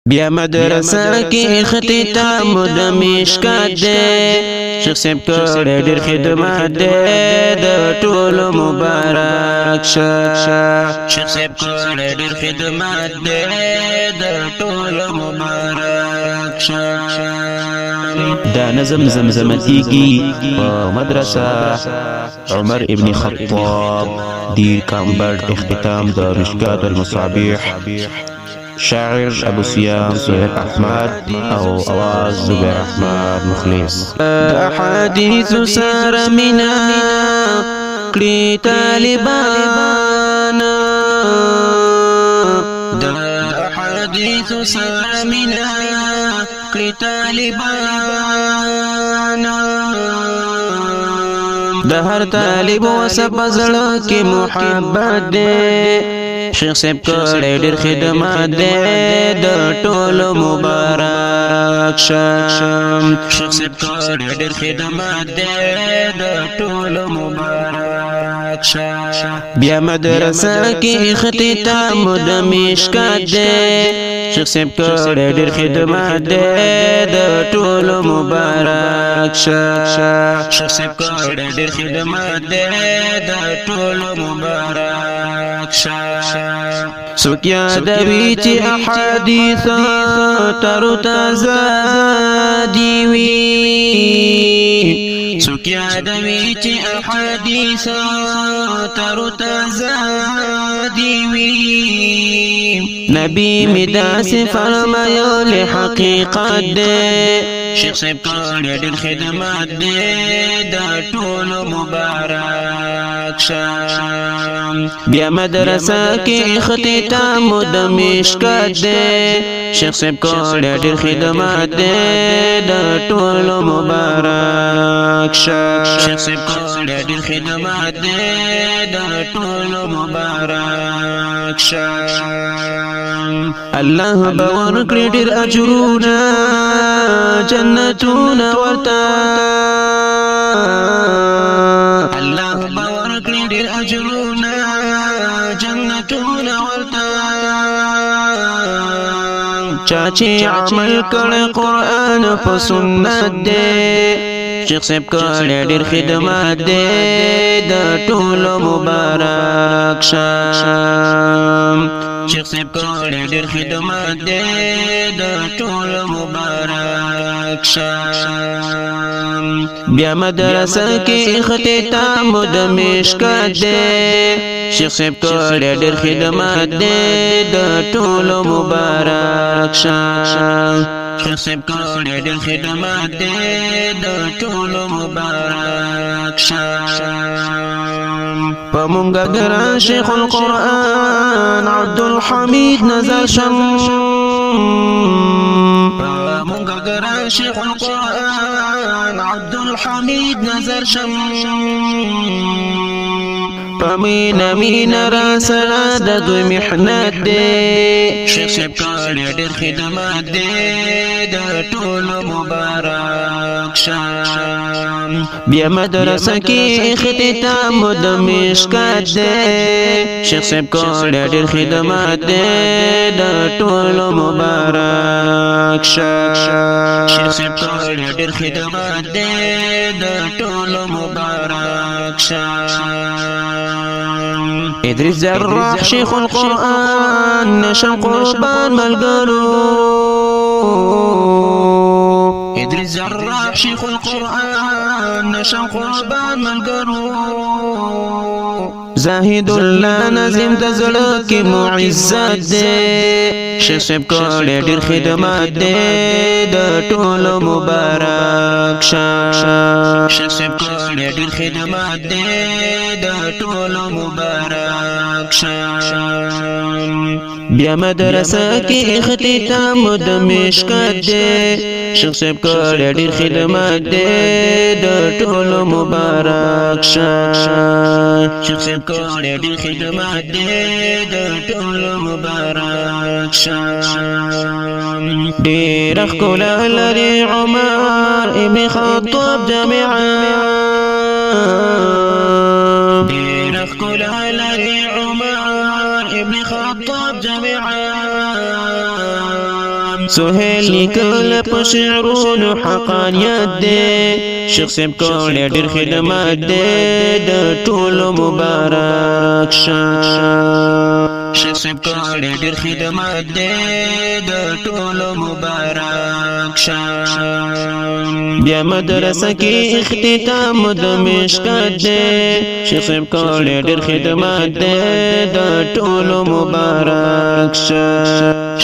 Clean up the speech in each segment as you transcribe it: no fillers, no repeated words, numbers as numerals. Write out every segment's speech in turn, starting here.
بیا مدرسه کې اختتام د مشکات دی شیخ صاحب کړه ډېر خدمت دی د ټولو مبارک شه شیخ صاحب کړه ډېر خدمت دی د ټولو مبارک شه دا نظم زمزمتیږي په مدرسه عمر ابن خطاب دیر کامبرد اختتام د مشکات المصابيح شاعر ابو سیام سهير احمد او اواز زبير احمد مخلص احاديث سار منا کړي طالبان د احاديث سار منا کړي طالبان د هر طالب وسب زړه کې محبت ده شیخ صاحب کړه ډېر خدمت دی د ټولو مبارک شه شیخ صاحب کړه ډېر خدمت دی د ټولو مبارک شه بیا مدرسه کې اختتام د مشکات دی شیخ صاحب کړه ډېر خدمت دی د ټولو مبارک شه شیخ صاحب کړه ډېر خدمت دی د ټولو مبارک شه څوک یادوي چې احادیث تر تازه دي وي څوک یادوي چې احادیث تر تازه دي وي نبی می داسې فرمایلی حقیقت دی شیخ صاحب کړه ډېر خدمت دی د ټولو مبارک شه بیا مدرسه کې اختتام د مشکات دی شیخ صاحب کړه ډېر خدمت دی د ټولو مبارک شه شیخ صاحب کړه ډېر خدمت دی د ټولو مبارک شه الله به ورکړي ډېر اجرونه جنتونه ورته الله به ورکړي ډېر اجرونه جنتونه ورته چا چې عمل کړی قرآن په سنت دی شیخ صاحب کړه ډېر خدمت دی د ټولو مبارک شه شیخ صاحب کړه ډېر خدمت دی د ټولو مبارک شه بیا مدرسه کې اختتام د مشکات دی شیخ صاحب کړه ډېر خدمت دی د ټولو مبارک شه شیخ صاحب کړه ډېر خدمت دی د ټولو مبارک شه په مونږه ګران شیخ القرآن عبدالحمید نظر شم په مونږه ګران شیخ القرآن عبدالحمید نظر شم پمینا مینا را سره د دوی محنت دی شیخ صاحب کړه ډېر خدمت دی د ټولو مبارک شه بیا مدرسه کې اختتام د مشکات دی شیخ صاحب کړه ډېر خدمت دی د ټولو مبارک شه شیخ صاحب کړه ډېر خدمت دی د ټولو مبارک شه ادریس جراح شیخ القرآن نشم قربان ملګرو ادریس جراح شیخ القرآن نشم قربان ملګرو زاهد الله نظم د زړه کې معزت دی شیخ صاحب کړه ډېر خدمت دی د ټولو مبارک شه شیخ صاحب کړه ډېر خدمت دی د ټولو مبارک شه بیا مدرسه کې اختتام د مشکات دی شیخ صاحب کړه ډېر خدمت دی د ټولو مبارک شه شیخ صاحب کړه ډېر خدمت دی د ټولو مبارک شه ډېر ښکلا لري عمر ابن خطاب جامعه ډېر ښکلا لري عمر ابن خطاب جامعه سهیل لیکل په شعرونو حقانیت دی شیخ صاحب کړی ډېر خدمت دی د ټولو مبارک شه شیخ صاحب کړی ډېر خدمت دی د ټولو مبارک شه بیا مدرسه کې اختتام د مشکات دی شیخ صاحب کړی ډېر خدمت دی د ټولو مبارک شه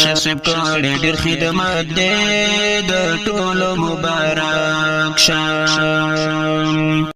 شیخ صاحب کړی ډېر خدمت دی د ټولو مبارک شه